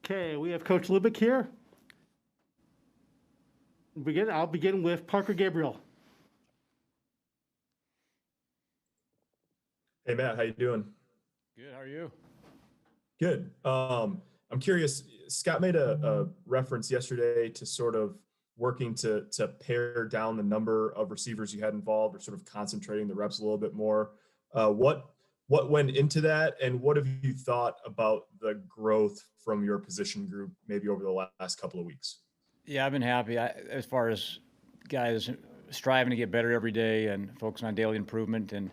Okay, we have Coach Lubick here. I'll begin with Parker Gabriel. Hey, Matt, how you doing? Good, how are you? Good. I'm curious, Scott made a reference yesterday to sort of working to pare down the number of receivers you had involved, or sort of concentrating the reps a little bit more. What went into that, and what have you thought about the growth from your position group maybe over the last couple of weeks? Yeah, I've been happy as far as guys striving to get better every day and focusing on daily improvement. And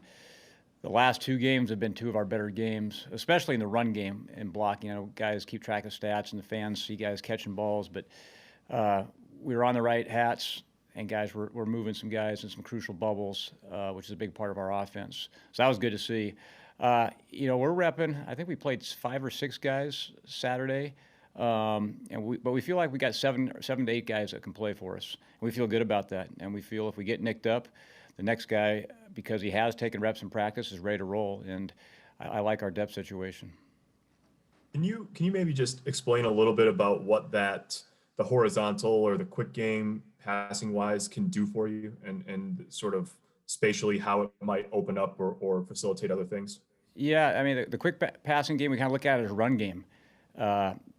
the last two games have been two of our better games, especially in the run game and blocking. I know guys keep track of stats and the fans see guys catching balls, but we were on the right hats, and guys were moving some guys in some crucial bubbles, which is a big part of our offense. So that was good to see. We're repping. I think we played 5 or 6 guys Saturday, but we feel like we got 7 to 8 guys that can play for us. And we feel good about that, and we feel if we get nicked up, the next guy, because he has taken reps in practice, is ready to roll. And I like our depth situation. Can you maybe just explain a little bit about what the horizontal or the quick game passing wise can do for you, and sort of spatially how it might open up or facilitate other things? Yeah, I mean, the quick passing game, we kind of look at it as a run game.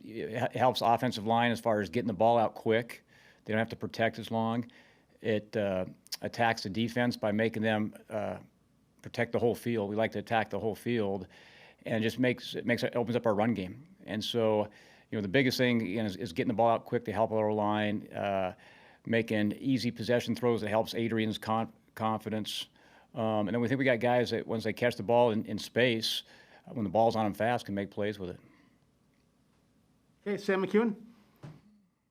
It helps offensive line as far as getting the ball out quick. They don't have to protect as long. It attacks the defense by making them protect the whole field. We like to attack the whole field, and it opens up our run game. And so, the biggest thing again is getting the ball out quick to help our line, making easy possession throws that helps Adrian's confidence. And then we think we got guys that once they catch the ball in space, when the ball's on them fast, can make plays with it. Okay, Sam McEwen.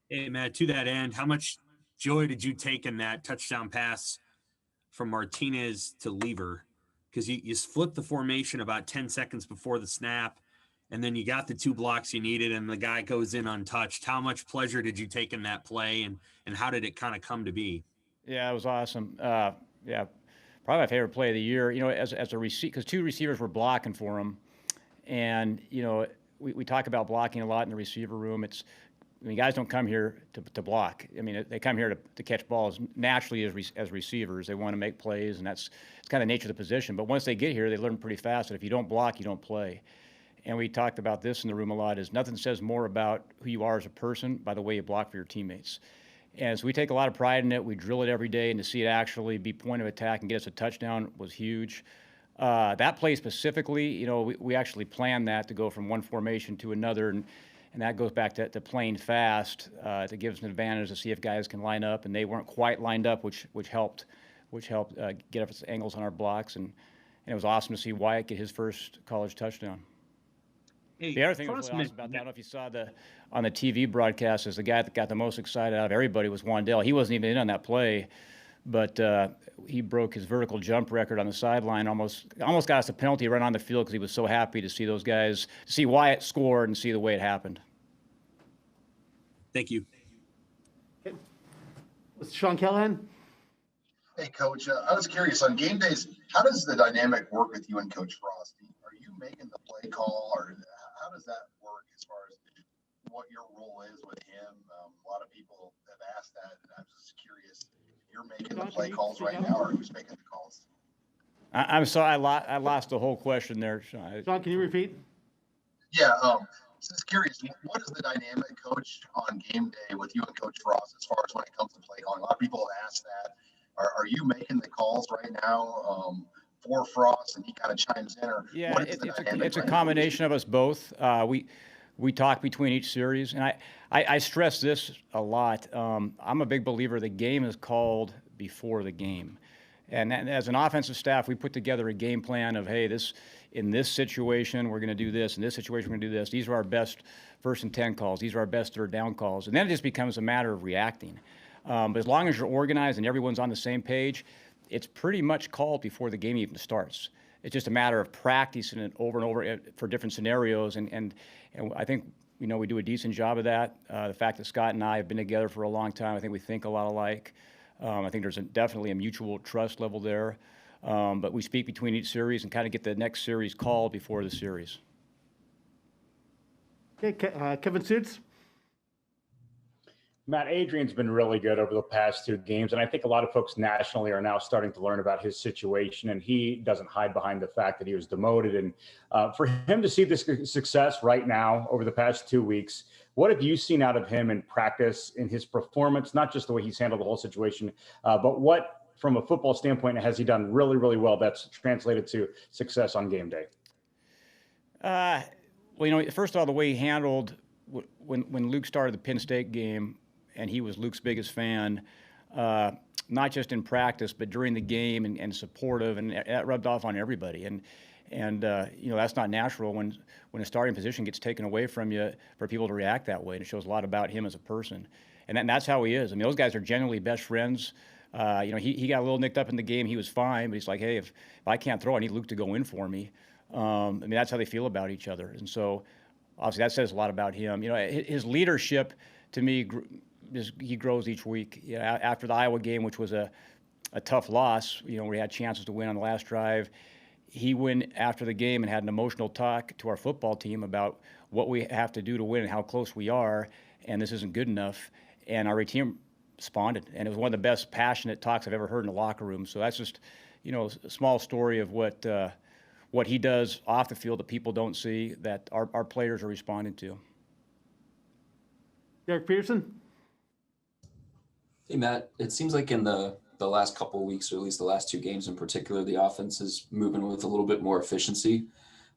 Hey, Matt, to that end, how much joy did you take in that touchdown pass from Martinez to Lever? Because you flipped the formation about 10 seconds before the snap, and then you got the 2 blocks you needed, and the guy goes in untouched. How much pleasure did you take in that play, and how did it kind of come to be? Yeah, it was awesome. Probably my favorite play of the year. As a receiver, because 2 receivers were blocking for him, and we talk about blocking a lot in the receiver room. Guys don't come here to block. They come here to catch balls naturally as receivers. They want to make plays, and it's kind of the nature of the position. But once they get here, they learn pretty fast that if you don't block, you don't play. And we talked about this in the room a lot, is nothing says more about who you are as a person by the way you block for your teammates. And so we take a lot of pride in it. We drill it every day, and to see it actually be point of attack and get us a touchdown was huge. That play specifically, we actually planned that to go from one formation to another, and that goes back to playing fast. To give us an advantage to see if guys can line up, and they weren't quite lined up, which helped get us angles on our blocks, and it was awesome to see Wyatt get his first college touchdown. Hey, the other thing that was really awesome about that, I don't know if you saw on the TV broadcast, is the guy that got the most excited out of everybody was Wandell. He wasn't even in on that play, but he broke his vertical jump record on the sideline. Almost got us a penalty right on the field because he was so happy to see those guys, to see Wyatt score and see the way it happened. Thank you. Okay. Sean Callahan. Hey, Coach. I was curious, on game days, how does the dynamic work with you and Coach Frost? Are you making the play call, or how does that work as far as what your role is with him? A lot of people have asked that, and I'm just curious if you're making the play calls right now, or who's making the calls? I'm sorry, I lost the whole question there, Sean. Sean, can you repeat? Yeah, just curious, what is the dynamic, Coach, on game day with you and Coach Frost as far as when it comes to play calling? A lot of people have asked that. Are you making the calls right now for Frost, and he kind of chimes in? Or yeah, it's a combination of us both. We talk between each series, and I stress this a lot. I'm a big believer the game is called before the game. And as an offensive staff, we put together a game plan of, hey, in this situation, we're going to do this. In this situation, we're going to do this. These are our best 1st and 10 calls. These are our best 3rd down calls. And then it just becomes a matter of reacting. But as long as you're organized and everyone's on the same page, it's pretty much called before the game even starts. It's just a matter of practicing it over and over for different scenarios. And I think, we do a decent job of that. The fact that Scott and I have been together for a long time, I think we think a lot alike. I think there's definitely a mutual trust level there. But we speak between each series and kind of get the next series called before the series. Okay, Kevin Suits. Matt, Adrian's been really good over the past 2 games, and I think a lot of folks nationally are now starting to learn about his situation, and he doesn't hide behind the fact that he was demoted. And for him to see this success right now over the past 2 weeks, what have you seen out of him in practice, in his performance, not just the way he's handled the whole situation, but what, from a football standpoint, has he done really, really well that's translated to success on game day? Well, first of all, the way he handled when Luke started the Penn State game, and he was Luke's biggest fan, not just in practice, but during the game and supportive, and that rubbed off on everybody. And that's not natural when a starting position gets taken away from you for people to react that way. And it shows a lot about him as a person. And that's how he is. I mean, those guys are generally best friends. He got a little nicked up in the game. He was fine, but he's like, hey, if I can't throw, I need Luke to go in for me. I mean, that's how they feel about each other. And so, obviously, that says a lot about him. His leadership, to me, he grows each week. After the Iowa game, which was a tough loss, we had chances to win on the last drive, he went after the game and had an emotional talk to our football team about what we have to do to win and how close we are, and this isn't good enough. And our team responded, and it was one of the best passionate talks I've ever heard in the locker room. So that's just, a small story of what he does off the field that people don't see, that our players are responding to. Derek Peterson. Hey, Matt, it seems like in the last couple of weeks, or at least the last 2 games in particular, the offense is moving with a little bit more efficiency.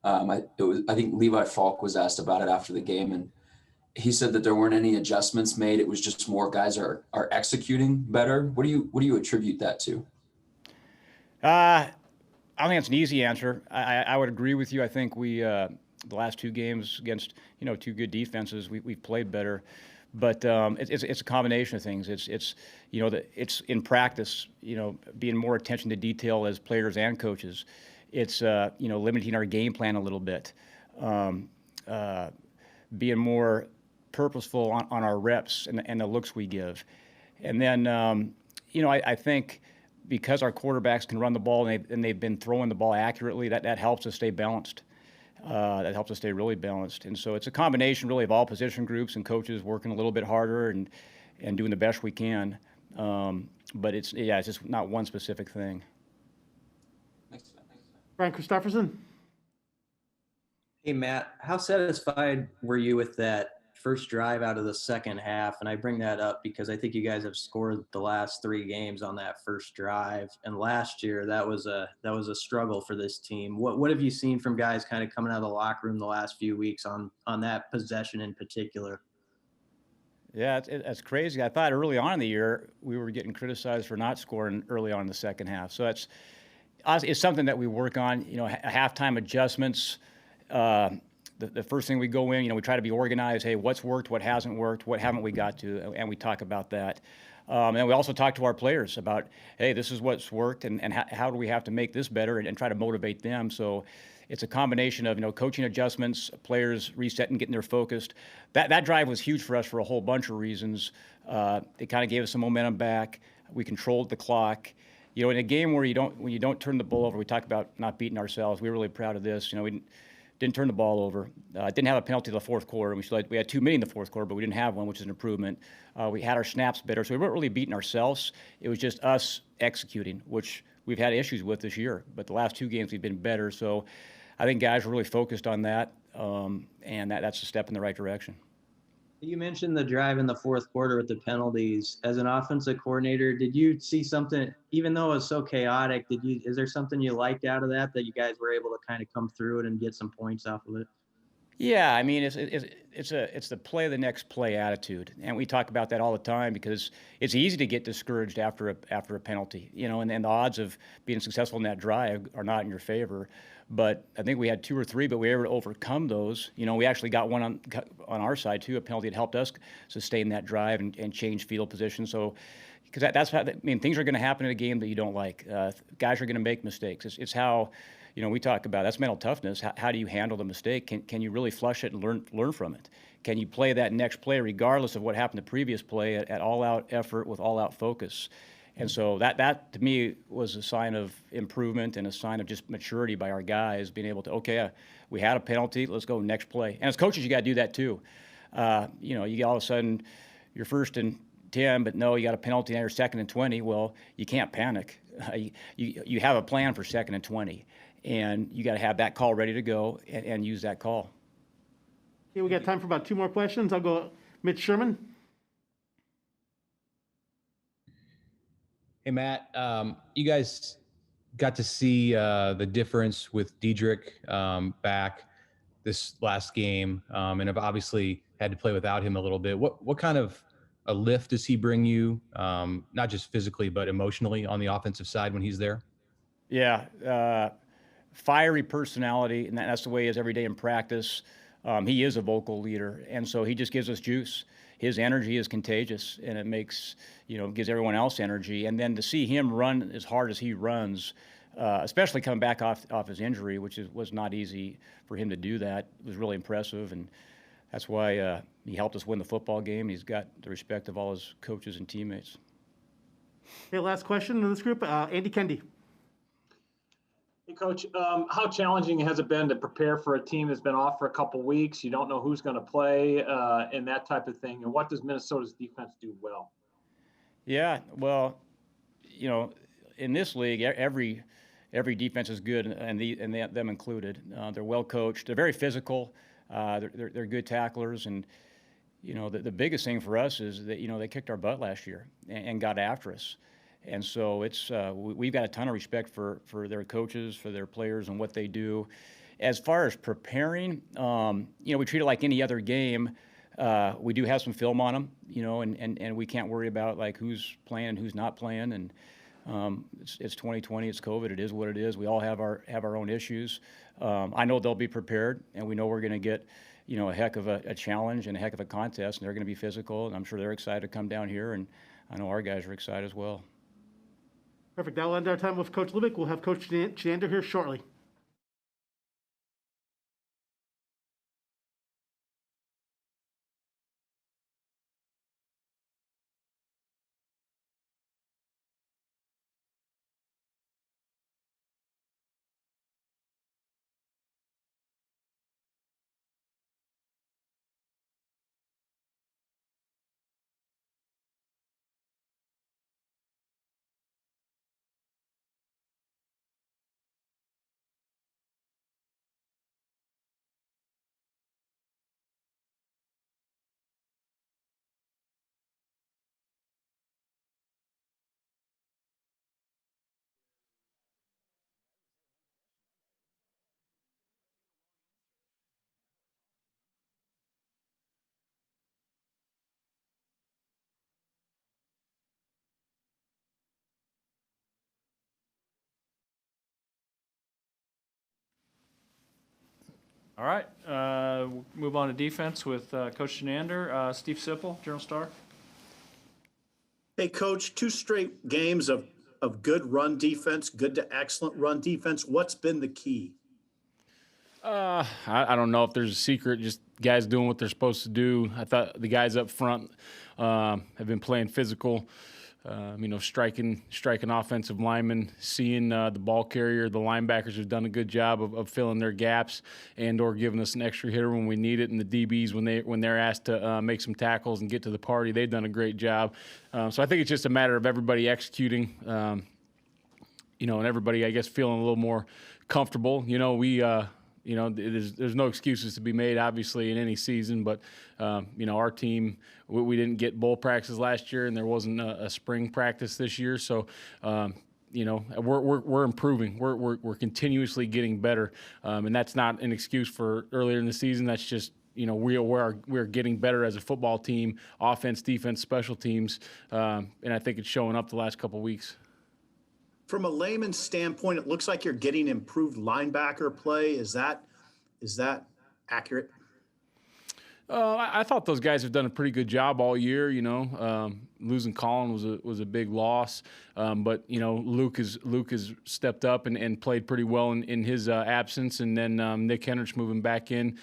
I think Levi Falk was asked about it after the game, and he said that there weren't any adjustments made. It was just more guys are executing better. What do you attribute that to? I think it's an easy answer. I would agree with you. I think we the last 2 games against 2 good defenses, we've played better. But it's a combination of things. It's in practice, being more attention to detail as players and coaches. It's limiting our game plan a little bit, being more purposeful on our reps and the looks we give. And then I think because our quarterbacks can run the ball and they've been throwing the ball accurately, that helps us stay balanced. That helps us stay really balanced. And so it's a combination really of all position groups and coaches working a little bit harder and doing the best we can. But it's just not one specific thing. Brian Christopherson. Hey, Matt, how satisfied were you with that first drive out of the second half? And I bring that up because I think you guys have scored the last 3 games on that first drive. And last year, that was a struggle for this team. What have you seen from guys kind of coming out of the locker room the last few weeks on that possession in particular? Yeah, it's crazy. I thought early on in the year we were getting criticized for not scoring early on in the second half. So it's something that we work on. Halftime adjustments. The first thing we go in, we try to be organized. Hey, what's worked, what hasn't worked, what haven't we got to, and we talk about that. And we also talk to our players about, hey, this is what's worked, and how do we have to make this better, and try to motivate them. So it's a combination of coaching adjustments, players resetting, getting their focused. That drive was huge for us for a whole bunch of reasons. It kind of gave us some momentum back. We controlled the clock. In a game when you don't turn the ball over, we talk about not beating ourselves. We're really proud of this. We didn't turn the ball over. Didn't have a penalty in the fourth quarter. We had too many in the fourth quarter, but we didn't have one, which is an improvement. We had our snaps better, so we weren't really beating ourselves. It was just us executing, which we've had issues with this year. But the last 2 games we've been better. So I think guys are really focused on that, and that's a step in the right direction. You mentioned the drive in the fourth quarter with the penalties. As an offensive coordinator, did you see something, even though it was so chaotic, is there something you liked out of that you guys were able to kind of come through it and get some points off of it? Yeah, I mean, it's the play the next play attitude, and we talk about that all the time because it's easy to get discouraged after a penalty, and the odds of being successful in that drive are not in your favor. But I think we had 2 or 3, but we were able to overcome those. We actually got one on our side too, a penalty that helped us sustain that drive and change field position. So, because that's how things are going to happen in a game that you don't like. Guys are going to make mistakes. It's how. We talk about that's mental toughness. How do you handle the mistake? Can you really flush it and learn from it? Can you play that next play regardless of what happened the previous play at all-out effort with all-out focus? And so that to me was a sign of improvement and a sign of just maturity by our guys being able to, okay, we had a penalty, let's go next play. And as coaches, you got to do that too. You all of a sudden, you're 1st and 10, but no, you got a penalty now you're 2nd and 20. Well, you can't panic. You have a plan for 2nd and 20, and you got to have that call ready to go and use that call. Okay, we got time for about 2 more questions. I'll go Mitch Sherman. Hey, Matt, you guys got to see the difference with Diedrich back this last game, and have obviously had to play without him a little bit. What kind of a lift does he bring you, not just physically, but emotionally on the offensive side when he's there? Yeah, fiery personality, and that's the way he is every day in practice. He is a vocal leader, and so he just gives us juice. His energy is contagious, and it gives everyone else energy. And then to see him run as hard as he runs, especially coming back off his injury, which was not easy for him to do that, was really impressive. And that's why he helped us win the football game. He's got the respect of all his coaches and teammates. Okay, last question in this group, Andy Kendi. Hey, Coach, how challenging has it been to prepare for a team that's been off for a couple weeks? You don't know who's going to play and that type of thing. And what does Minnesota's defense do well? Yeah, well, in this league, every defense is good, and them included. They're well coached. They're very physical. They're good tacklers, and the biggest thing for us is that they kicked our butt last year and got after us. And so we've got a ton of respect for their coaches, for their players, and what they do. As far as preparing, we treat it like any other game. We do have some film on them, and we can't worry about like who's playing and who's not playing. And it's 2020, it's COVID, it is what it is. We all have our own issues. I know they'll be prepared, and we know we're going to get a heck of a challenge and a heck of a contest, and they're going to be physical. And I'm sure they're excited to come down here, and I know our guys are excited as well. Perfect. That'll end our time with Coach Lubick. We'll have Coach Chenander here shortly. All right, we'll move on to defense with Coach Chenander. Steve Sipple, Journal Star. Hey, Coach, 2 straight games of good run defense, good to excellent run defense. What's been the key? I don't know if there's a secret, just guys doing what they're supposed to do. I thought the guys up front have been playing physical. Striking offensive linemen, seeing the ball carrier. The linebackers have done a good job of filling their gaps and/or giving us an extra hitter when we need it. And the DBs, when they're asked to make some tackles and get to the party, they've done a great job. So I think it's just a matter of everybody executing, and everybody, I guess, feeling a little more comfortable. There's no excuses to be made, obviously, in any season. But, our team, we didn't get bowl practices last year, and there wasn't a spring practice this year. So, we're improving. We're continuously getting better, and that's not an excuse for earlier in the season. That's just we're getting better as a football team, offense, defense, special teams, and I think it's showing up the last couple of weeks. From a layman's standpoint, it looks like you're getting improved linebacker play. Is that accurate? I thought those guys have done a pretty good job all year. Losing Colin was a big loss, but Luke has stepped up and played pretty well in his absence, and then Nick Henrich moving back in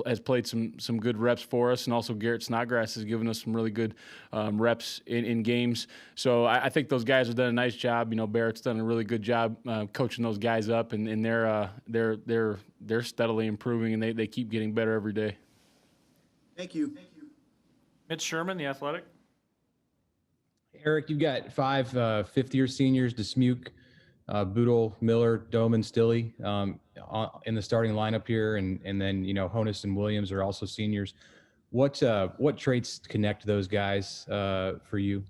has played some good reps for us, and also Garrett Snodgrass has given us some really good reps in games. So I think those guys have done a nice job. Barrett's done a really good job coaching those guys up, and they're steadily improving, and they keep getting better every day. Thank you. Mitch Sherman, The Athletic. Eric, you've got 5 fifth-year seniors, Desmuke, Boodle, Miller, Doman, Stilley in the starting lineup here, and then Honus and Williams are also seniors. What traits connect those guys for you?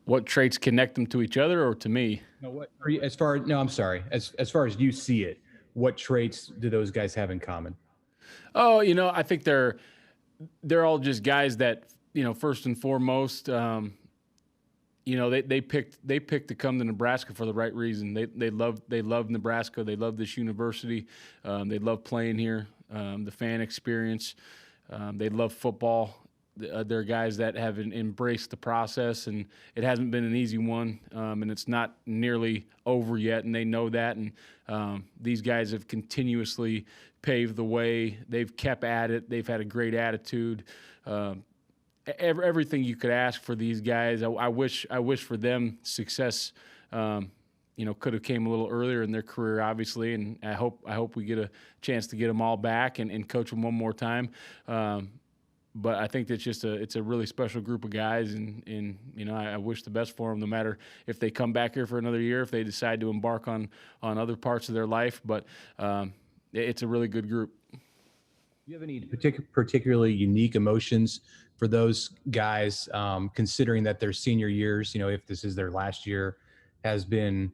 What traits connect them to each other or to me? No, as far as you see it, what traits do those guys have in common? Oh, I think they're all just guys that, first and foremost, they picked to come to Nebraska for the right reason. They love Nebraska. They love this university. They love playing here. The fan experience. They love football. They're guys that have embraced the process, and it hasn't been an easy one, and it's not nearly over yet, and they know that. And these guys have continuously paved the way. They've kept at it. They've had a great attitude. Everything you could ask for these guys. I wish for them success. Could have came a little earlier in their career, obviously, and I hope we get a chance to get them all back and coach them one more time. But I think it's a really special group of guys, and I wish the best for them, no matter if they come back here for another year, if they decide to embark on other parts of their life. But it's a really good group. Do you have any particularly unique emotions for those guys, considering that their senior years, if this is their last year, has been,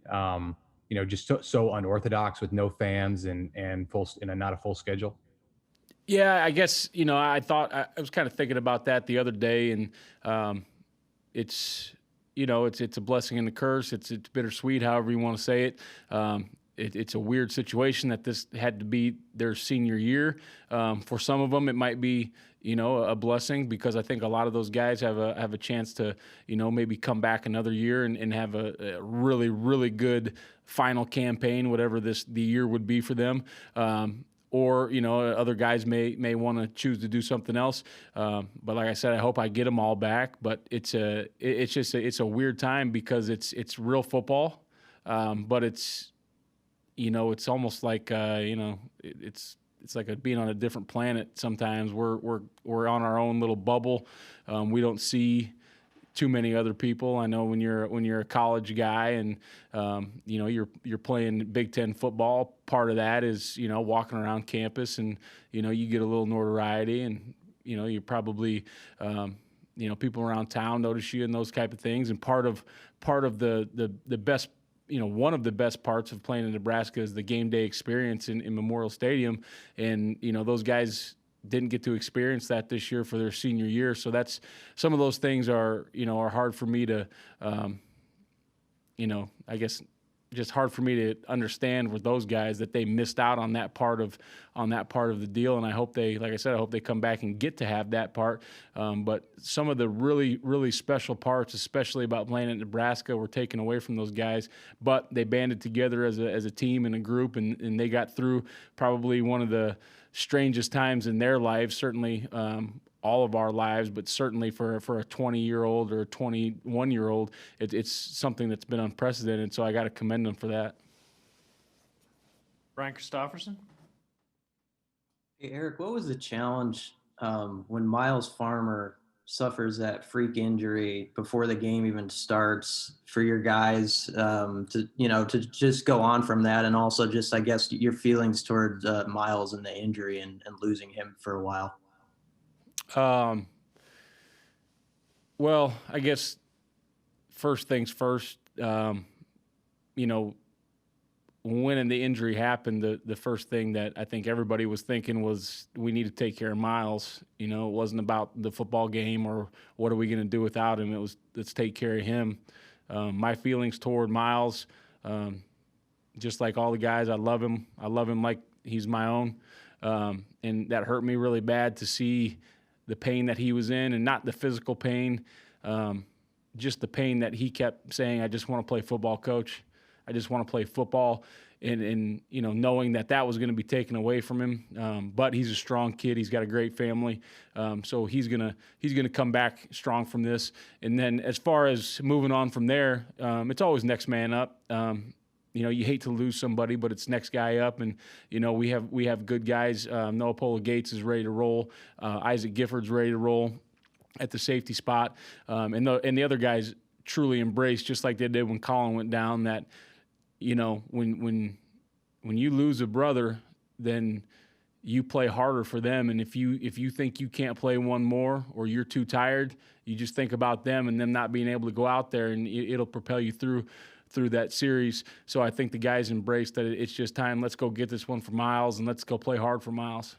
just so unorthodox with no fans and not a full schedule? Yeah, I guess, I was kind of thinking about that the other day, and it's a blessing and a curse. It's bittersweet, however you want to say it. It's a weird situation that this had to be their senior year. For some of them, it might be, a blessing, because I think a lot of those guys have a chance to, maybe come back another year and have a really, really good final campaign, whatever the year would be for them. Or other guys may want to choose to do something else. But like I said, I hope I get them all back. But it's a weird time, because it's real football, but it's almost like it's like being on a different planet. Sometimes we're on our own little bubble. We don't see too many other people. I know when you're a college guy and you're playing Big Ten football, part of that is walking around campus, and you get a little notoriety, and you're probably people around town notice you and those type of things. And part of the best, one of the best parts of playing in Nebraska is the game day experience in Memorial Stadium, and those guys didn't get to experience that this year for their senior year. So that's, some of those things are hard for me to, I guess just hard for me to understand with those guys, that they missed out on that part of the deal. And I hope they, like I said, I hope they come back and get to have that part. But some of the really, really special parts, especially about playing at Nebraska, were taken away from those guys, but they banded together as a team and a group, and they got through probably one of the strangest times in their lives, certainly all of our lives, but certainly for a 20-year-old or a 21-year-old, it's something that's been unprecedented. So I got to commend them for that. Brian Christopherson. Hey, Eric, what was the challenge when Miles Farmer suffers that freak injury before the game even starts, for your guys to just go on from that, and also just, I guess, your feelings towards Miles and the injury and losing him for a while? Well, I guess first things first, when the injury happened, the first thing that I think everybody was thinking was, we need to take care of Miles. It wasn't about the football game or what are we going to do without him. It was, let's take care of him. My feelings toward Miles, just like all the guys, I love him like he's my own. and that hurt me really bad to see the pain that he was in, and not the physical pain, just the pain that he kept saying, I just want to play football, coach. I just want to play football. And knowing that was going to be taken away from him. But he's a strong kid. He's got a great family. So he's gonna come back strong from this. And then as far as moving on from there, it's always next man up. You hate to lose somebody, but it's next guy up. And, we have good guys. Noah Pola-Gates is ready to roll. Isaac Gifford's ready to roll at the safety spot. And the other guys truly embrace, just like they did when Colin went down, that, when you lose a brother, then you play harder for them. And if you think you can't play one more, or you're too tired, you just think about them and them not being able to go out there, and it'll propel you through that series. So I think the guys embraced that it's just time. Let's go get this one for Miles, and let's go play hard for Miles.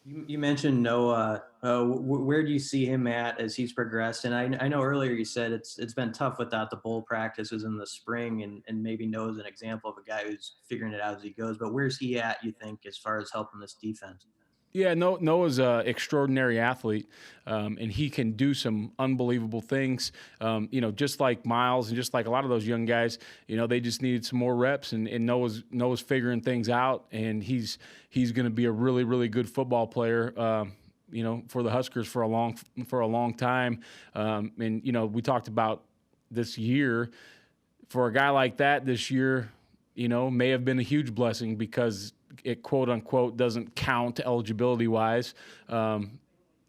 You mentioned Noah. Where do you see him at as he's progressed? And I know earlier you said it's been tough without the bowl practices in the spring, and maybe Noah's an example of a guy who's figuring it out as he goes. But where's he at, you think, as far as helping this defense? Yeah, Noah's an extraordinary athlete, and he can do some unbelievable things. Just like Miles and just like a lot of those young guys, they just needed some more reps, and Noah's figuring things out, and he's going to be a really, really good football player. For the Huskers for a long time. And we talked about this year. For a guy like that, this year, may have been a huge blessing, because it, quote unquote, doesn't count eligibility wise.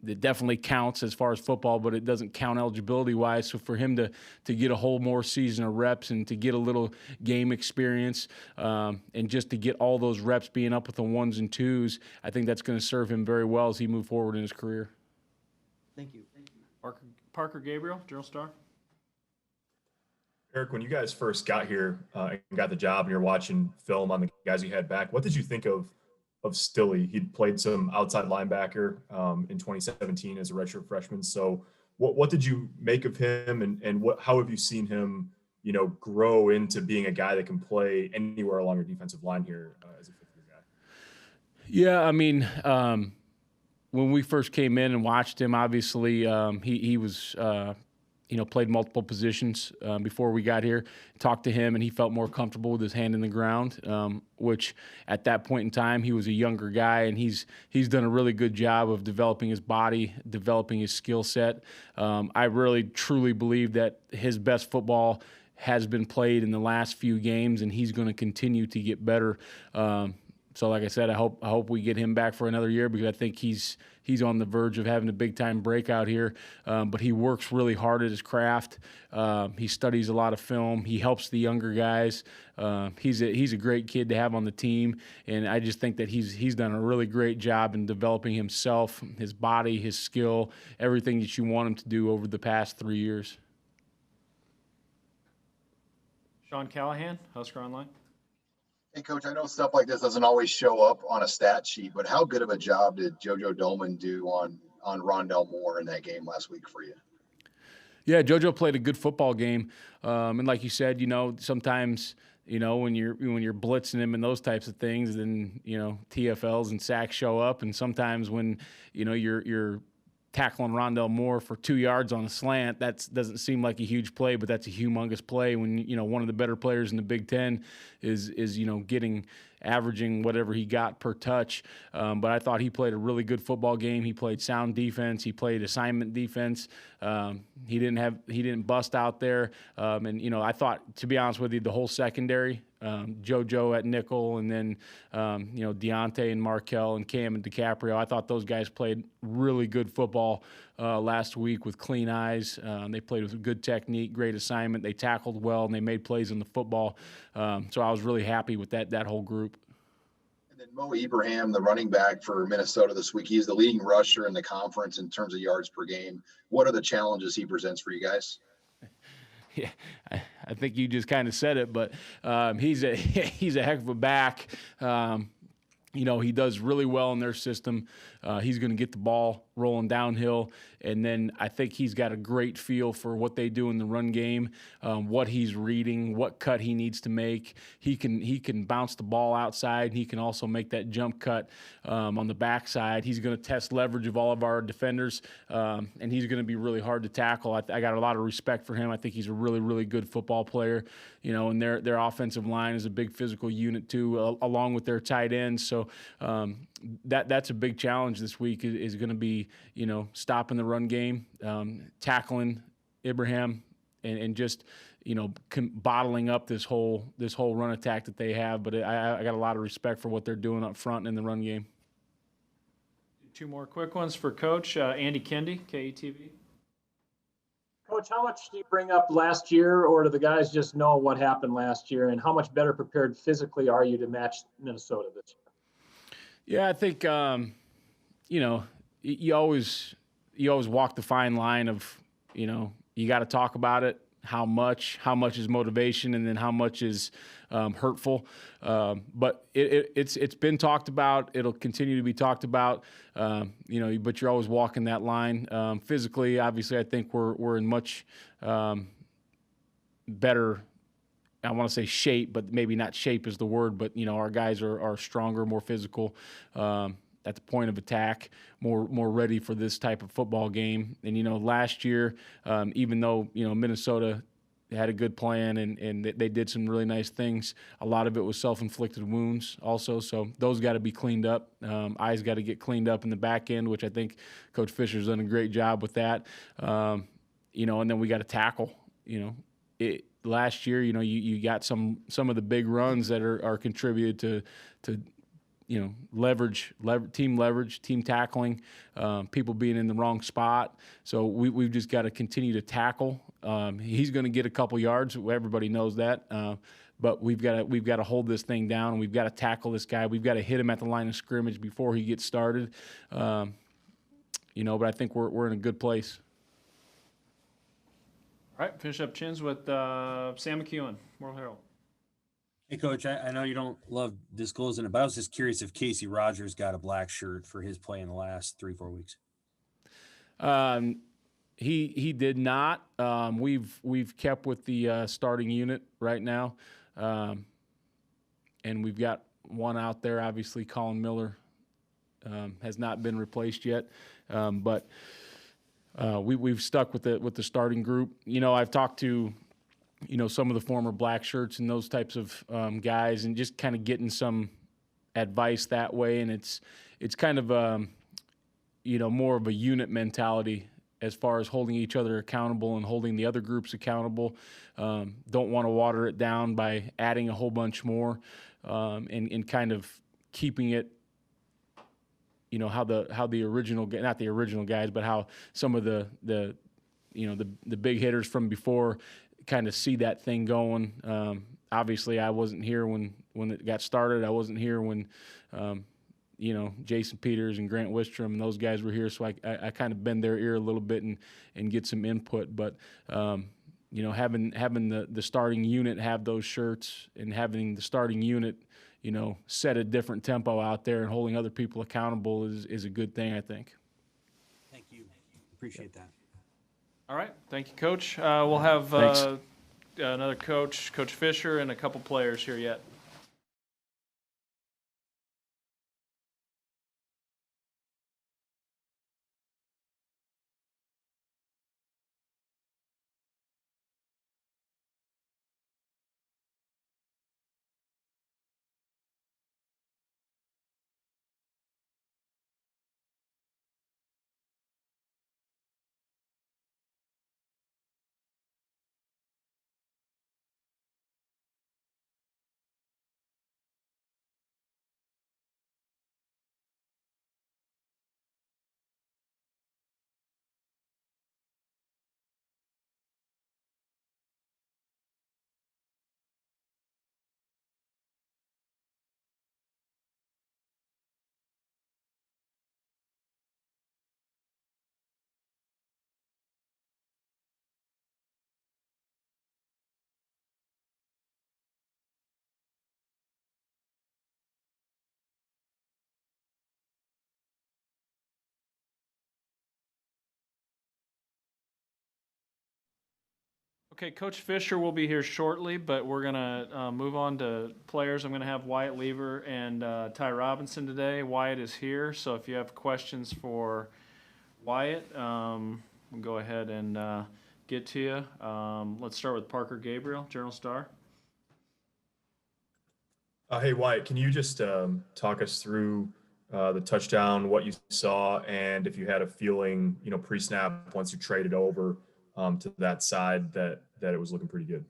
It definitely counts as far as football, but it doesn't count eligibility wise. So for him to get a whole more season of reps, and to get a little game experience, and just to get all those reps being up with the ones and twos, I think that's going to serve him very well as he moves forward in his career. Thank you. Parker Gabriel, Journal-Star. Eric, when you guys first got here and got the job, and you're watching film on the guys you had back, what did you think of Stilley? He'd played some outside linebacker in 2017 as a redshirt freshman. So what did you make of him, and how have you seen him, grow into being a guy that can play anywhere along your defensive line here as a fifth-year guy? Yeah, I mean, when we first came in and watched him, obviously he was played multiple positions before we got here. Talked to him, and he felt more comfortable with his hand in the ground, which at that point in time, he was a younger guy, and he's done a really good job of developing his body, developing his skill set. I really, truly believe that his best football has been played in the last few games, and he's going to continue to get better. So like I said, I hope we get him back for another year, because I think he's on the verge of having a big-time breakout here. But he works really hard at his craft. He studies a lot of film. He helps the younger guys. He's a great kid to have on the team, and I just think that he's done a really great job in developing himself, his body, his skill, everything that you want him to do over the past 3 years. Sean Callahan, Husker Online. Hey, Coach, I know stuff like this doesn't always show up on a stat sheet, but how good of a job did JoJo Dolman do on Rondell Moore in that game last week for you? Yeah, JoJo played a good football game, and like you said, sometimes when you're blitzing him and those types of things, then TFLs and sacks show up, and sometimes when you're tackling Rondell Moore for 2 yards on a slant, that doesn't seem like a huge play, but that's a humongous play when one of the better players in the Big Ten is averaging whatever he got per touch. But I thought he played a really good football game. He played sound defense. He played assignment defense. He didn't bust out there. And I thought, to be honest with you, the whole secondary, JoJo at nickel, and then Deontay and Markelle and Cam and DiCaprio, I thought those guys played really good football last week with clean eyes. They played with good technique, great assignment. They tackled well, and they made plays in the football. So I was really happy with that whole group. And then Mo Ibrahim, the running back for Minnesota this week, he's the leading rusher in the conference in terms of yards per game. What are the challenges he presents for you guys? Yeah, I think you just kind of said it, but he's a heck of a back. He does really well in their system. He's going to get the ball rolling downhill. And then I think he's got a great feel for what they do in the run game, what he's reading, what cut he needs to make. He can bounce the ball outside. He can also make that jump cut on the backside. He's going to test leverage of all of our defenders, and he's going to be really hard to tackle. I got a lot of respect for him. I think he's a really, really good football player. And their offensive line is a big physical unit too, along with their tight ends. So that's a big challenge this week is going to be, stopping the run game, tackling Abraham, and just, bottling up this whole run attack that they have. But I got a lot of respect for what they're doing up front in the run game. Two more quick ones for Coach. Andy Kendi, KETV. Coach, how much do you bring up last year, or do the guys just know what happened last year, and how much better prepared physically are you to match Minnesota this year? Yeah, I think you always walk the fine line of you got to talk about it. How much is motivation, and then how much is hurtful. But it's been talked about. It'll continue to be talked about. But you're always walking that line. Physically, obviously, I think we're in much better. I want to say shape, but maybe not shape is the word. But our guys are stronger, more physical. At the point of attack, more ready for this type of football game. And, last year, even though, Minnesota had a good plan and they did some really nice things, a lot of it was self-inflicted wounds also. So those got to be cleaned up. Eyes got to get cleaned up in the back end, which I think Coach Fisher's done a great job with that. And then we got to tackle, last year, you got some of the big runs that are contributed to team leverage, team tackling, people being in the wrong spot. So we've just got to continue to tackle. He's going to get a couple yards. Everybody knows that. But we've got to hold this thing down, and we've got to tackle this guy. We've got to hit him at the line of scrimmage before he gets started. But I think we're in a good place. All right, finish up Chins with Sam McEwen, World Herald. Hey, Coach, I know you don't love disclosing it, but I was just curious if Casey Rogers got a black shirt for his play in the last 3-4 weeks. He did not. We've kept with the starting unit right now, and we've got one out there. Obviously, Colin Miller has not been replaced yet, but we've stuck with the starting group. I've talked to some of the former black shirts and those types of guys, and just kind of getting some advice that way. And it's kind of more of a unit mentality as far as holding each other accountable and holding the other groups accountable. Don't want to water it down by adding a whole bunch more, and kind of keeping it, how the original, not the original guys, but how some of the big hitters from before kind of see that thing going. Obviously, I wasn't here when it got started. I wasn't here when, Jason Peters and Grant Wistrom and those guys were here. So I kind of bend their ear a little bit and get some input. But, having the starting unit have those shirts, and having the starting unit, set a different tempo out there and holding other people accountable is a good thing, I think. Thank you. Appreciate that. All right. Thank you, Coach. We'll have another coach, Coach Fisher, and a couple players here yet. Okay, Coach Fisher will be here shortly, but we're going to move on to players. I'm going to have Wyatt Lever and Ty Robinson today. Wyatt is here, so if you have questions for Wyatt, we'll go ahead and get to you. Let's start with Parker Gabriel, Journal-Star. Hey, Wyatt, can you just talk us through the touchdown, what you saw, and if you had a feeling, pre-snap once you traded over to that side that it was looking pretty good?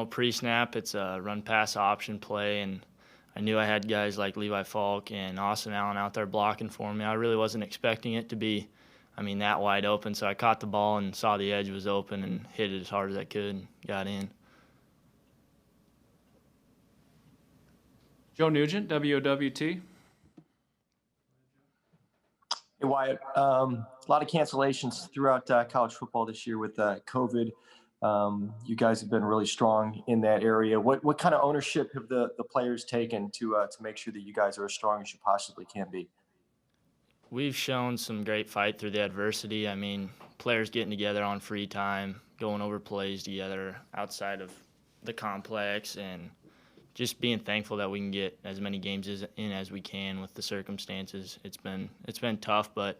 Pre-snap, it's a run-pass option play, and I knew I had guys like Levi Falk and Austin Allen out there blocking for me. I really wasn't expecting it to be, that wide open, so I caught the ball and saw the edge was open and hit it as hard as I could and got in. Joe Nugent, WOWT. Hey, Wyatt. A lot of cancellations throughout college football this year with COVID. You guys have been really strong in that area. What kind of ownership have the players taken to make sure that you guys are as strong as you possibly can be? We've shown some great fight through the adversity. Players getting together on free time, going over plays together outside of the complex, and just being thankful that we can get as many games in as we can with the circumstances. It's been tough, but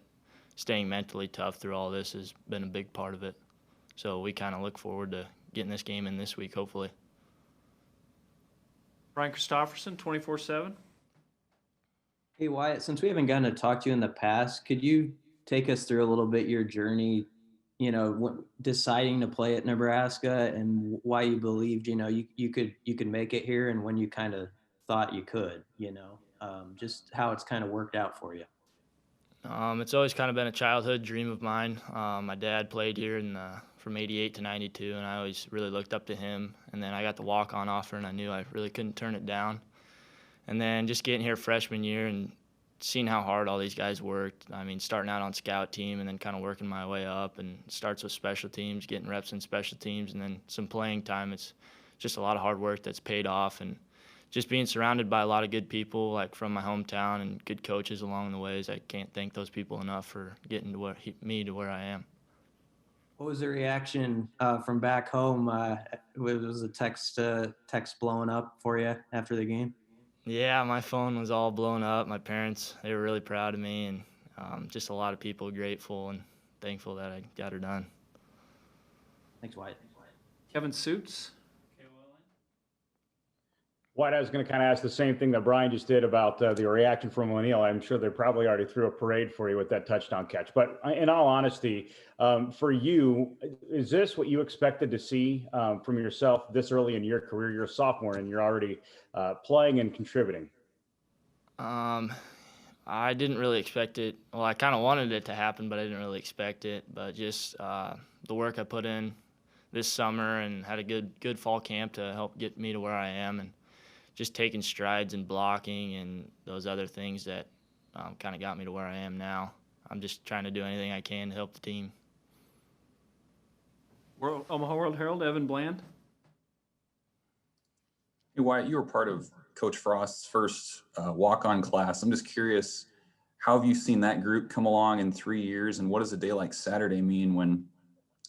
staying mentally tough through all this has been a big part of it. So we kind of look forward to getting this game in this week, hopefully. Brian Christopherson, 24/7. Hey, Wyatt, since we haven't gotten to talk to you in the past, could you take us through a little bit your journey, deciding to play at Nebraska and why you believed, you could make it here, and when you kind of thought you could, just how it's kind of worked out for you? It's always kind of been a childhood dream of mine. My dad played here from '88 to '92, and I always really looked up to him. And then I got the walk-on offer, and I knew I really couldn't turn it down. And then just getting here freshman year and seeing how hard all these guys worked. Starting out on scout team and then kind of working my way up, and it starts with special teams, getting reps in special teams, and then some playing time. It's just a lot of hard work that's paid off, and just being surrounded by a lot of good people like from my hometown and good coaches along the ways. I can't thank those people enough for getting to me to where I am. What was the reaction from back home? Was the text blowing up for you after the game? Yeah, my phone was all blown up. My parents, they were really proud of me, and just a lot of people grateful and thankful that I got her done. Thanks, Wyatt. Kevin Suits. Wyatt, I was going to kind of ask the same thing that Brian just did about the reaction from O'Neill. I'm sure they probably already threw a parade for you with that touchdown catch. But in all honesty, for you, is this what you expected to see from yourself this early in your career? You're a sophomore and you're already playing and contributing. I didn't really expect it. Well, I kind of wanted it to happen, but I didn't really expect it. But just the work I put in this summer and had a good fall camp to help get me to where I am, and just taking strides and blocking and those other things that kind of got me to where I am now. I'm just trying to do anything I can to help the team. Omaha World Herald, Evan Bland. Hey, Wyatt, you were part of Coach Frost's first walk-on class. I'm just curious, how have you seen that group come along in 3 years, and what does a day like Saturday mean when,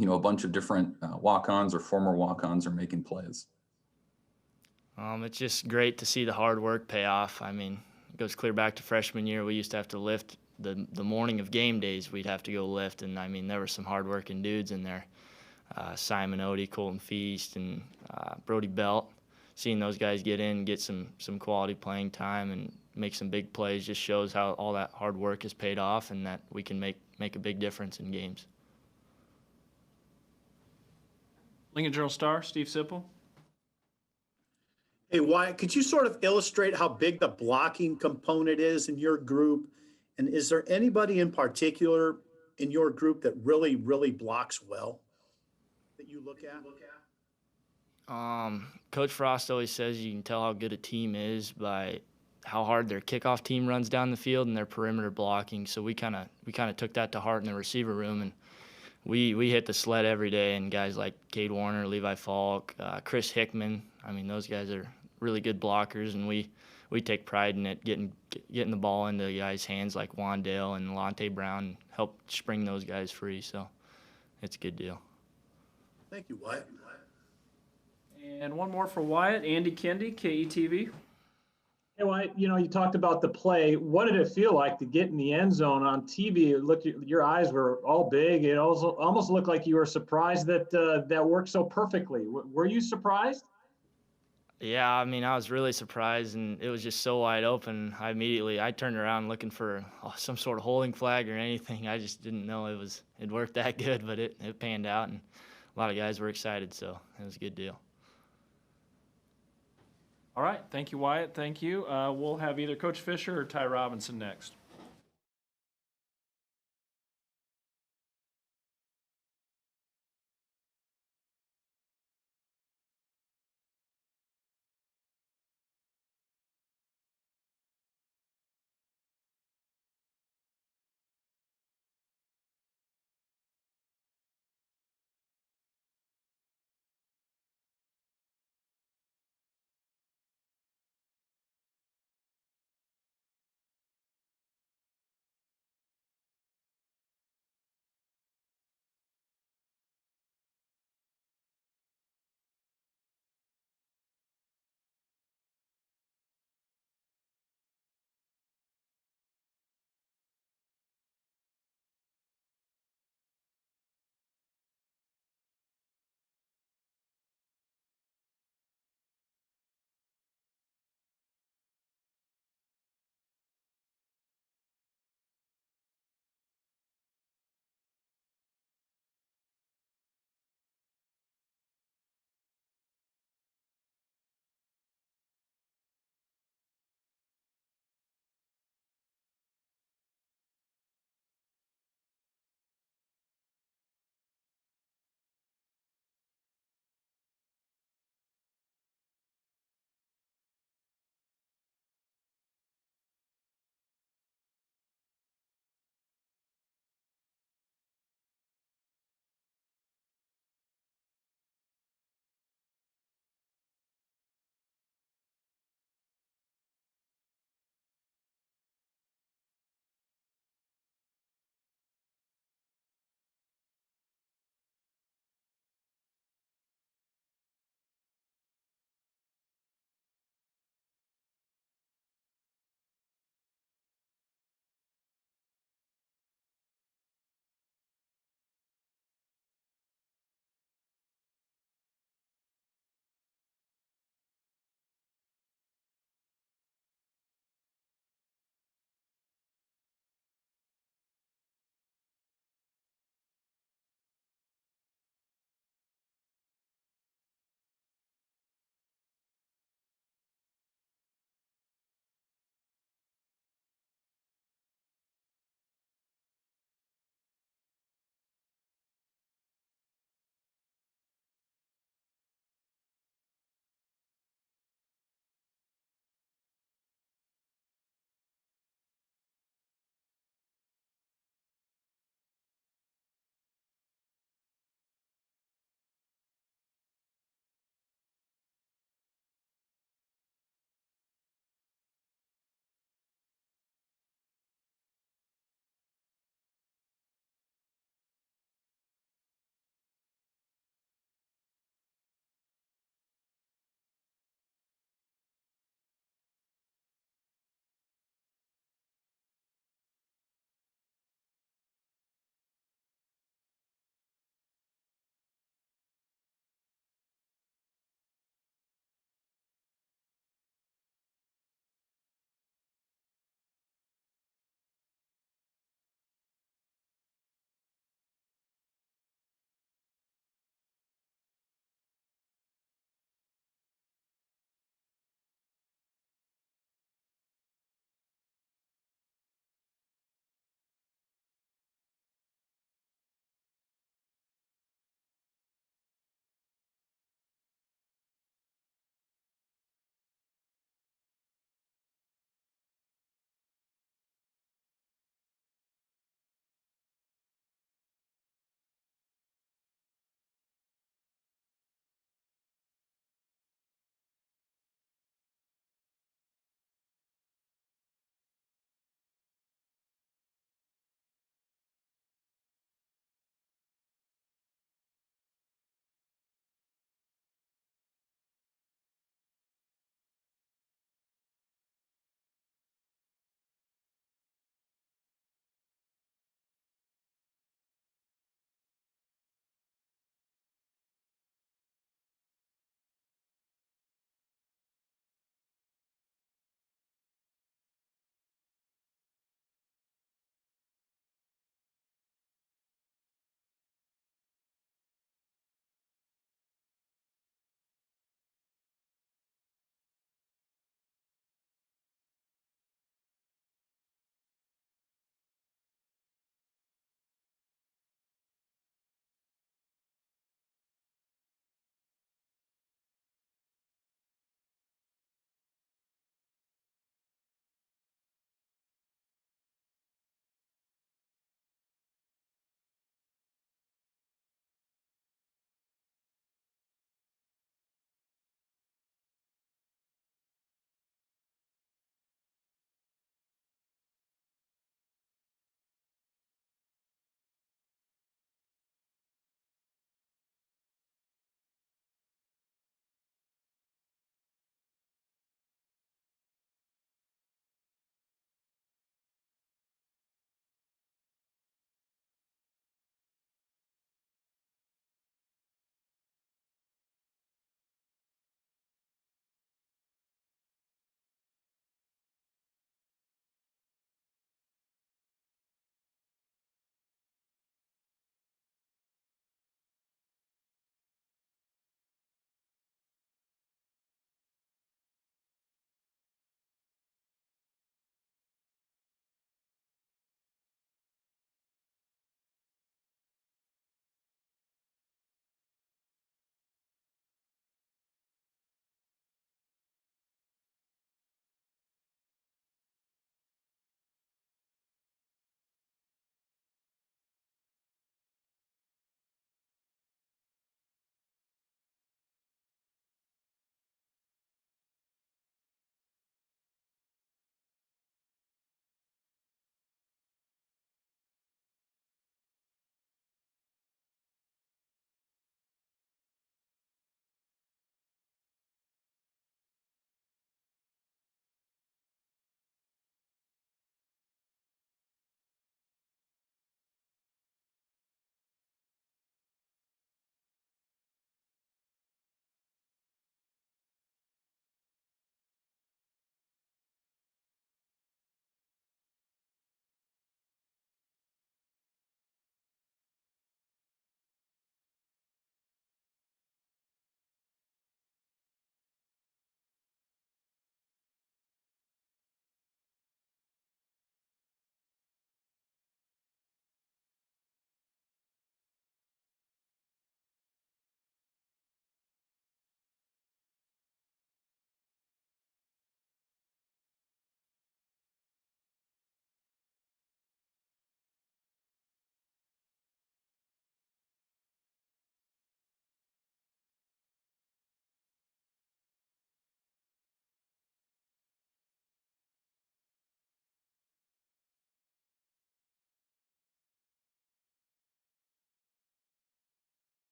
a bunch of different walk-ons or former walk-ons are making plays? It's just great to see the hard work pay off. It goes clear back to freshman year. We used to have to lift the morning of game days. We'd have to go lift, and there were some hard-working dudes in there. Simon Odie, Colton Feast, and Brody Belt. Seeing those guys get in, get some quality playing time, and make some big plays just shows how all that hard work has paid off, and that we can make a big difference in games. Lincoln Journal-Star, Steve Sipple. Hey, Wyatt, could you sort of illustrate how big the blocking component is in your group? And is there anybody in particular in your group that really, really blocks well that you look at? Coach Frost always says you can tell how good a team is by how hard their kickoff team runs down the field and their perimeter blocking. So we kind of took that to heart in the receiver room, and we hit the sled every day. And guys like Cade Warner, Levi Falk, Chris Hickman, those guys are really good blockers, and we take pride in it, getting the ball into the guys' hands like Wandale and Lante Brown, and help spring those guys free. So it's a good deal. Thank you, Wyatt. And one more for Wyatt, Andy Kendi, KETV. Hey, Wyatt, you talked about the play. What did it feel like to get in the end zone on TV? It looked, your eyes were all big. It also almost looked like you were surprised that that worked so perfectly. Were you surprised? Yeah, I mean, I was really surprised, and it was just so wide open. I turned around looking for some sort of holding flag or anything. I just didn't know it worked that good, but it panned out, and a lot of guys were excited, so it was a good deal. All right. Thank you, Wyatt. Thank you. We'll have either Coach Fisher or Ty Robinson next.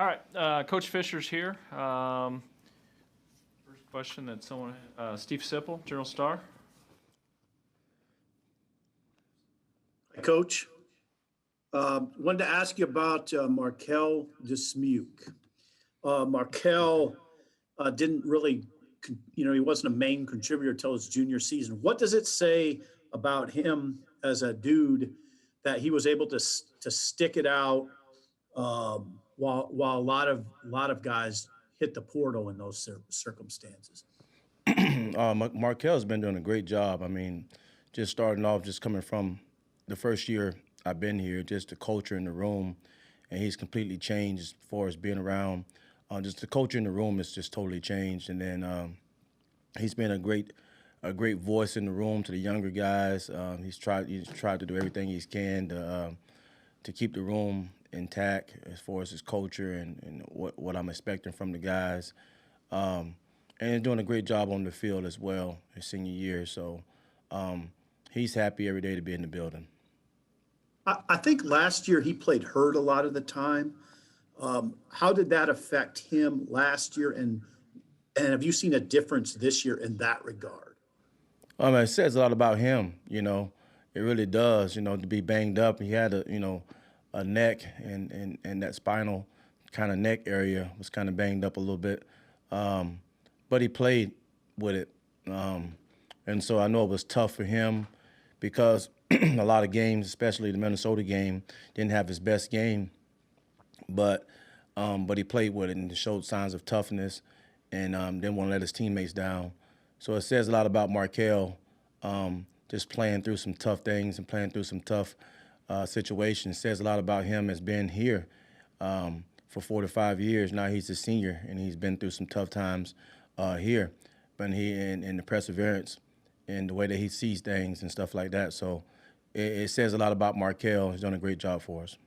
All right, Coach Fisher's here. First question that someone, Steve Sipple, Journal Star. Hi, Coach. Wanted to ask you about Markelle Desmuke. Markelle didn't really, he wasn't a main contributor until his junior season. What does it say about him as a dude that he was able to stick it out while a lot of guys hit the portal in those circumstances? Markel's been doing a great job. I mean, just starting off, just coming from the first year I've been here, just the culture in the room, and he's completely changed as far as being around. Just the culture in the room has just totally changed, and then he's been a great voice in the room to the younger guys. He's tried to do everything he can to keep the room intact as far as his culture and what I'm expecting from the guys. And he's doing a great job on the field as well his senior year. So he's happy every day to be in the building. I think last year he played hurt a lot of the time. How did that affect him last year? And have you seen a difference this year in that regard? It says a lot about him, It really does, to be banged up. He had a neck and that spinal kind of neck area was kind of banged up a little bit. But he played with it. And so I know it was tough for him because a lot of games, especially the Minnesota game, didn't have his best game. But he played with it and showed signs of toughness and didn't want to let his teammates down. So it says a lot about Markelle, just playing through some tough things and playing through some tough situations. It says a lot about him as being here for 4 to 5 years. Now he's a senior and he's been through some tough times here. But he and the perseverance and the way that he sees things and stuff like that. So it says a lot about Markelle. He's done a great job for us.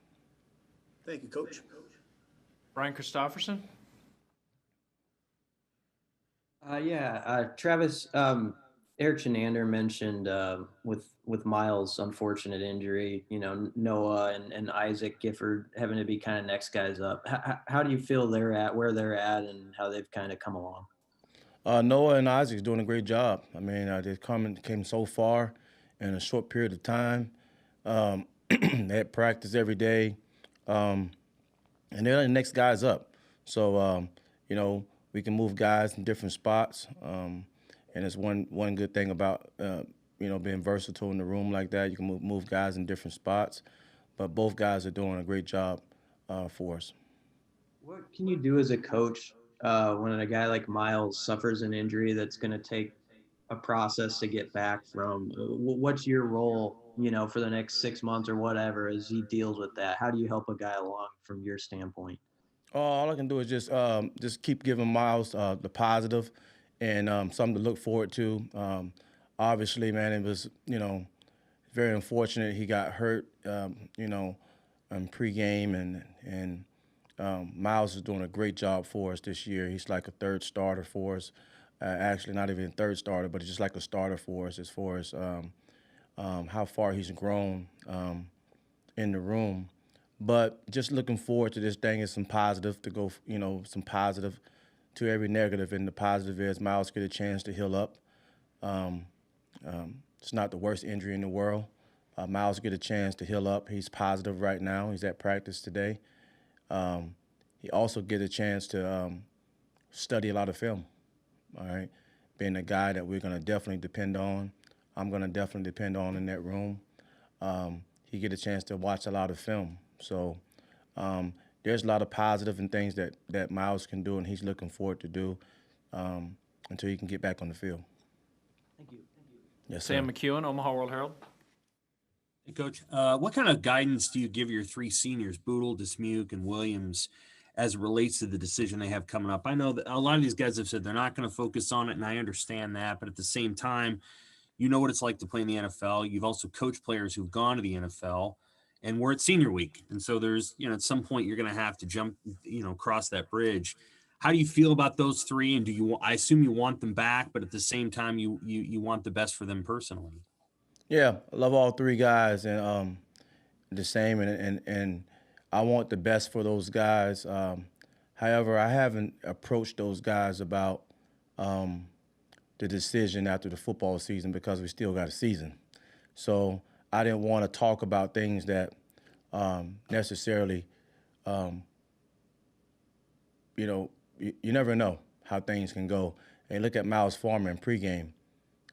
Thank you, Coach. Brian Christopherson. Travis, Eric Shenander mentioned with Miles' unfortunate injury, Noah and Isaac Gifford having to be kind of next guys up. How do you feel they're at, where they're at, and how they've kind of come along? Noah and Isaac's doing a great job. I mean, they came so far in a short period of time. They had practice every day, and they're the next guys up. So, we can move guys in different spots, and it's one good thing about being versatile in the room like that. You can move guys in different spots, but both guys are doing a great job for us. What can you do as a coach when a guy like Miles suffers an injury that's going to take a process to get back from? What's your role, for the next 6 months or whatever as he deals with that? How do you help a guy along from your standpoint? All I can do is just keep giving Miles the positive and something to look forward to. Obviously, man, it was, very unfortunate he got hurt, in pregame, and Miles is doing a great job for us this year. He's like a third starter for us. Actually, not even a third starter, but just like a starter for us as far as how far he's grown in the room. But just looking forward to this thing is some positive to go, some positive to every negative. And the positive is Miles get a chance to heal up. It's not the worst injury in the world. Miles get a chance to heal up. He's positive right now. He's at practice today. He also get a chance to study a lot of film, all right? Being a guy that we're going to definitely depend on. I'm going to definitely depend on in that room. He get a chance to watch a lot of film. So there's a lot of positive and things that Miles can do and he's looking forward to do until he can get back on the field. Thank you. Yes, Sam sir. McEwen, Omaha World Herald. Hey, Coach, what kind of guidance do you give your three seniors, Boodle, Desmuke, and Williams, as it relates to the decision they have coming up? I know that a lot of these guys have said they're not going to focus on it, and I understand that. But at the same time, you know what it's like to play in the NFL. You've also coached players who've gone to the NFL, and we're at senior week. And so there's, at some point you're going to have to jump, cross that bridge. How do you feel about those three? And I assume you want them back, but at the same time, you want the best for them personally? Yeah, I love all three guys and the same, and I want the best for those guys. However, I haven't approached those guys about the decision after the football season because we still got a season. So I didn't want to talk about things that necessarily, you never know how things can go. And look at Miles Farmer in pregame,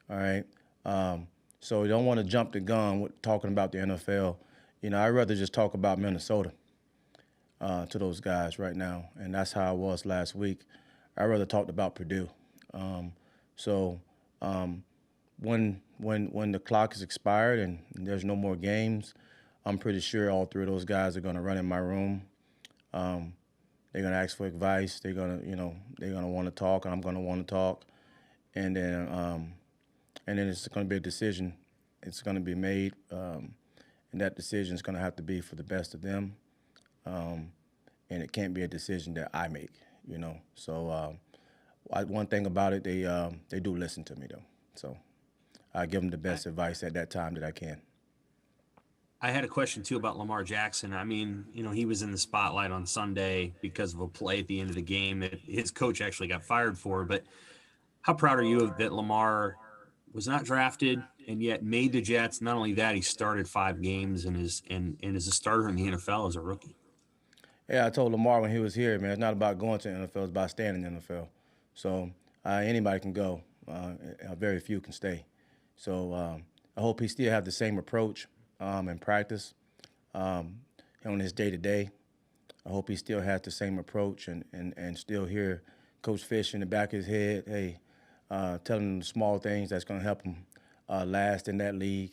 all right? So you don't want to jump the gun with talking about the NFL. I'd rather just talk about Minnesota to those guys right now, and that's how I was last week. I'd rather talk about Purdue. When the clock is expired and there's no more games, I'm pretty sure all three of those guys are going to run in my room. They're going to ask for advice. They're going to want to talk, and I'm going to want to talk. And then it's going to be a decision. It's going to be made, and that decision is going to have to be for the best of them. And it can't be a decision that I make, So one thing about it, they do listen to me, though. So I give them the best advice at that time that I can. I had a question too about Lamar Jackson. I mean, he was in the spotlight on Sunday because of a play at the end of the game that his coach actually got fired for. But how proud are you of that Lamar was not drafted and yet made the Jets? Not only that, he started 5 games and is a starter in the NFL as a rookie. Yeah, I told Lamar when he was here, man, it's not about going to the NFL, it's about staying in the NFL. So anybody can go. Very few can stay. So I hope he still have the same approach in practice on his day-to-day. I hope he still has the same approach and still hear Coach Fish in the back of his head, hey, telling him the small things that's going to help him last in that league.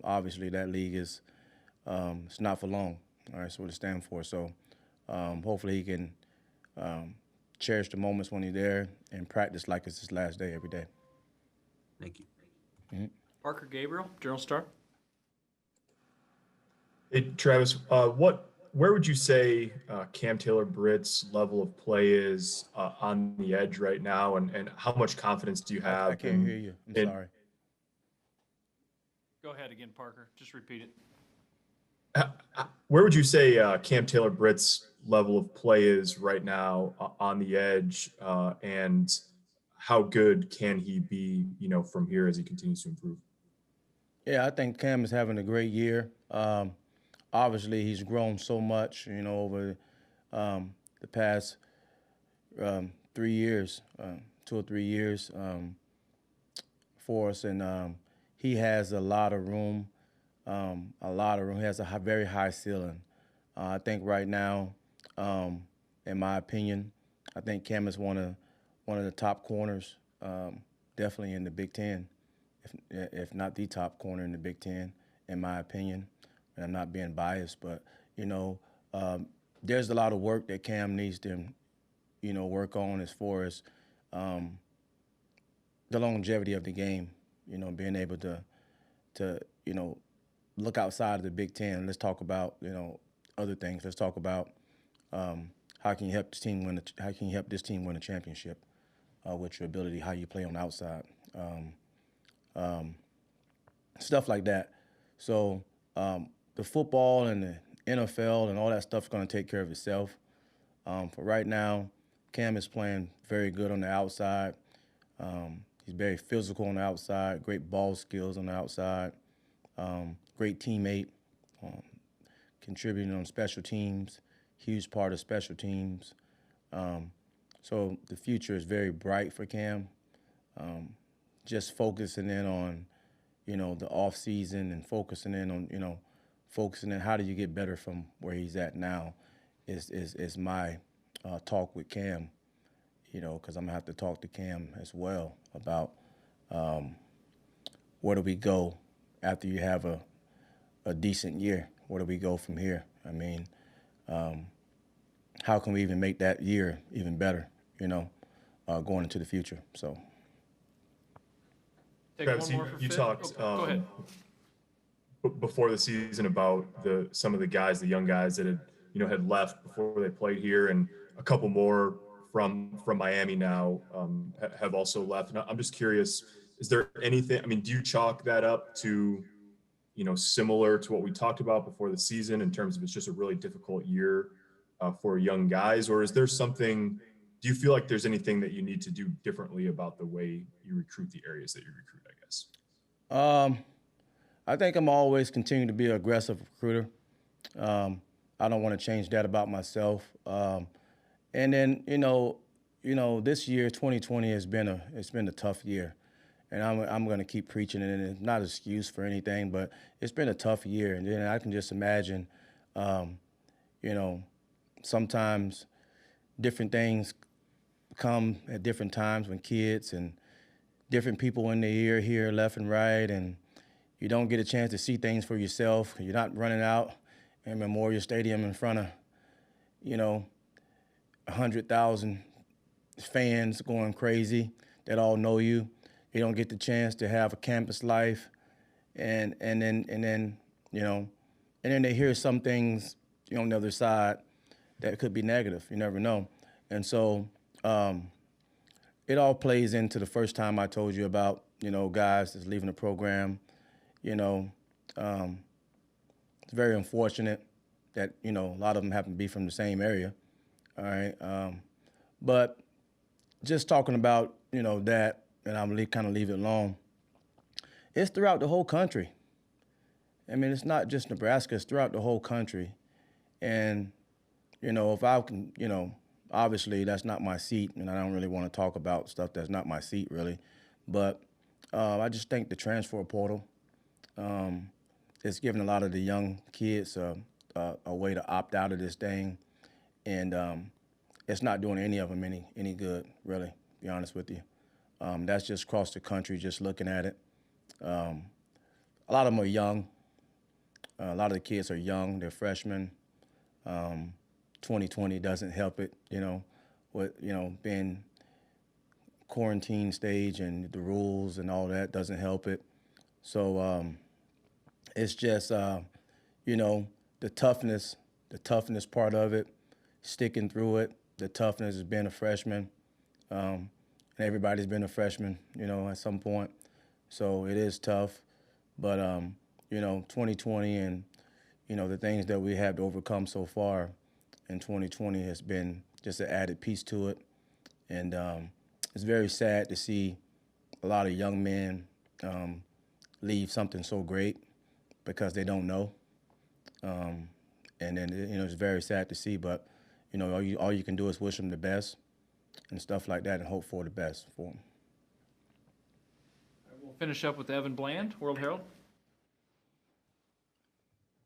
Obviously, that league is it's not for long. All right, that's what it stands for. So hopefully he can cherish the moments when he's there and practice like it's his last day every day. Thank you. Mm-hmm. Parker Gabriel, Journal-Star. Hey, Travis, where would you say Cam Taylor-Britt's level of play is on the edge right now, and how much confidence do you have? I can't hear you. I'm sorry. Go ahead again, Parker. Just repeat it. Where would you say Cam Taylor-Britt's level of play is right now on the edge, and how good can he be, from here as he continues to improve? Yeah, I think Cam is having a great year. Obviously, he's grown so much, over the past 3 years, 2 or 3 years for us, and he has a lot of room. He has a very high ceiling. I think right now, in my opinion, I think Cam is one of the top corners, definitely in the Big Ten, if not the top corner in the Big Ten, in my opinion. And I'm not being biased, but there's a lot of work that Cam needs to, work on as far as the longevity of the game. Being able to look outside of the Big Ten. Let's talk about other things. Let's talk about how can you help this team win a championship with your ability, how you play on the outside, stuff like that. So. The football and the NFL and all that stuff is going to take care of itself. For right now, Cam is playing very good on the outside. He's very physical on the outside, great ball skills on the outside, great teammate, contributing on special teams, huge part of special teams. So the future is very bright for Cam. Just focusing in on, the off season and focusing in on, focusing on how do you get better from where he's at now is my talk with Cam, because I'm going to have to talk to Cam as well about where do we go after you have a decent year? Where do we go from here? I mean, how can we even make that year even better, going into the future? So. Travis, you talked go ahead. Before the season about some of the guys, the young guys that had left before they played here, and a couple more from Miami now have also left. And I'm just curious, is there anything? I mean, do you chalk that up to similar to what we talked about before the season in terms of it's just a really difficult year for young guys, or is there something? Do you feel like there's anything that you need to do differently about the way you recruit the areas that you recruit, I guess? I think I'm always continuing to be an aggressive recruiter. I don't want to change that about myself. And then, this year, 2020 it's been a tough year, and I'm going to keep preaching it. And it's not an excuse for anything, but it's been a tough year. And then I can just imagine, sometimes different things come at different times when kids and different people in the ear here left and right, and you don't get a chance to see things for yourself. You're not running out in Memorial Stadium in front of, 100,000 fans going crazy that all know you. You don't get the chance to have a campus life, and then they hear some things on the other side that could be negative. You never know, and so it all plays into the first time I told you about guys that's leaving the program. It's very unfortunate that a lot of them happen to be from the same area. All right, but just talking about that, and I'm kind of leave it alone. It's throughout the whole country. I mean, it's not just Nebraska; it's throughout the whole country. And if I can, obviously that's not my seat, and I don't really want to talk about stuff that's not my seat really. But I just think the transfer portal is giving a lot of the young kids a way to opt out of this thing. And it's not doing any of them any good, really, to be honest with you. That's just across the country, just looking at it. A lot of them are young. A lot of the kids are young. They're freshmen. 2020 doesn't help it, with, being quarantine stage and the rules and all that doesn't help it. So it's just, the toughness part of it, sticking through it. The toughness is being a freshman, and everybody's been a freshman, at some point. So it is tough, but 2020 and the things that we have to overcome so far in 2020 has been just an added piece to it, and it's very sad to see a lot of young men leave something so great because they don't know, and then it's very sad to see, but. All you can do is wish them the best and stuff like that and hope for the best for them. We'll finish up with Evan Bland, World Herald.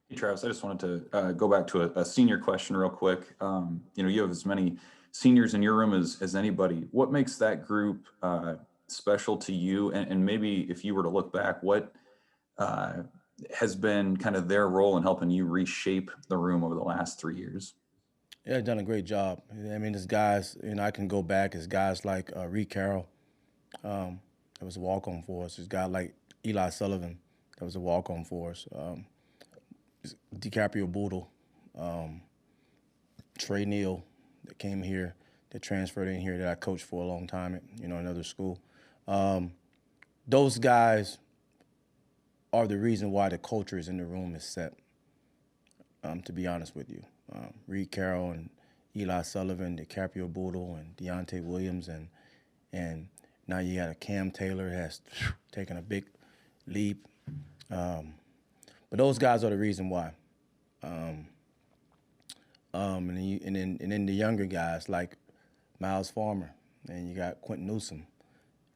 Hey, Travis, I just wanted to go back to a senior question real quick. You have as many seniors in your room as anybody. What makes that group special to you? And maybe if you were to look back, what has been kind of their role in helping you reshape the room over the last 3 years? Yeah, they've done a great job. I mean, there's guys, I can go back. It's guys like Reed Carroll, that was a walk-on for us. There's guys like Eli Sullivan, that was a walk-on for us. DiCaprio Boodle, Trey Neal, that came here, that transferred in here, that I coached for a long time at another school. Those guys are the reason why the culture is in the room is set, to be honest with you. Reed Carroll and Eli Sullivan, DiCaprio Boodle, and Deontay Williams, and now you got a Cam Taylor has taken a big leap. But those guys are the reason why. And then the younger guys like Miles Farmer, and you got Quentin Newsom,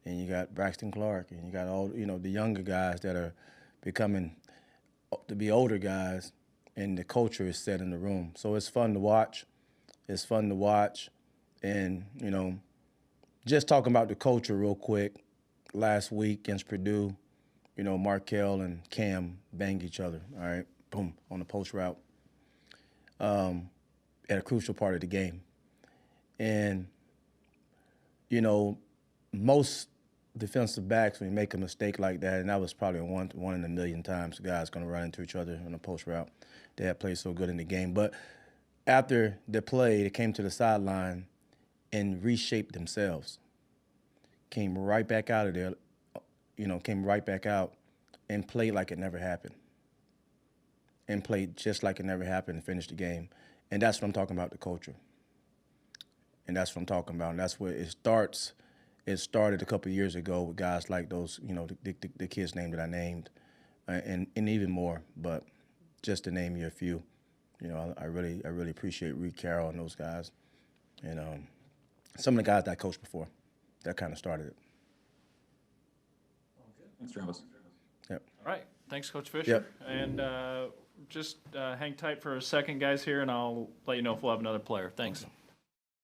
and you got Braxton Clark, and you got all the younger guys that are becoming to be older guys. And the culture is set in the room. So it's fun to watch. And, just talking about the culture real quick, last week against Purdue, Markelle and Cam banged each other, all right, boom, on the post route at a crucial part of the game. And, most defensive backs, when you make a mistake like that, and that was probably one in a million times, the guys going to run into each other on the post route. They had played so good in the game. But after the play, they came to the sideline and reshaped themselves. Came right back out of there, and played like it never happened. And played just like it never happened and finished the game. And that's what I'm talking about, the culture. And that's what I'm talking about. And that's where it starts. It started a couple of years ago with guys like those, the kids' name that I named, and even more. But just to name you a few, I really appreciate Reed Carroll and those guys, and some of the guys that I coached before, that kind of started it. Thanks, Travis. Yep. All right. Thanks, Coach Fisher. Yep. And just hang tight for a second, guys, here, and I'll let you know if we'll have another player. Thanks. Awesome.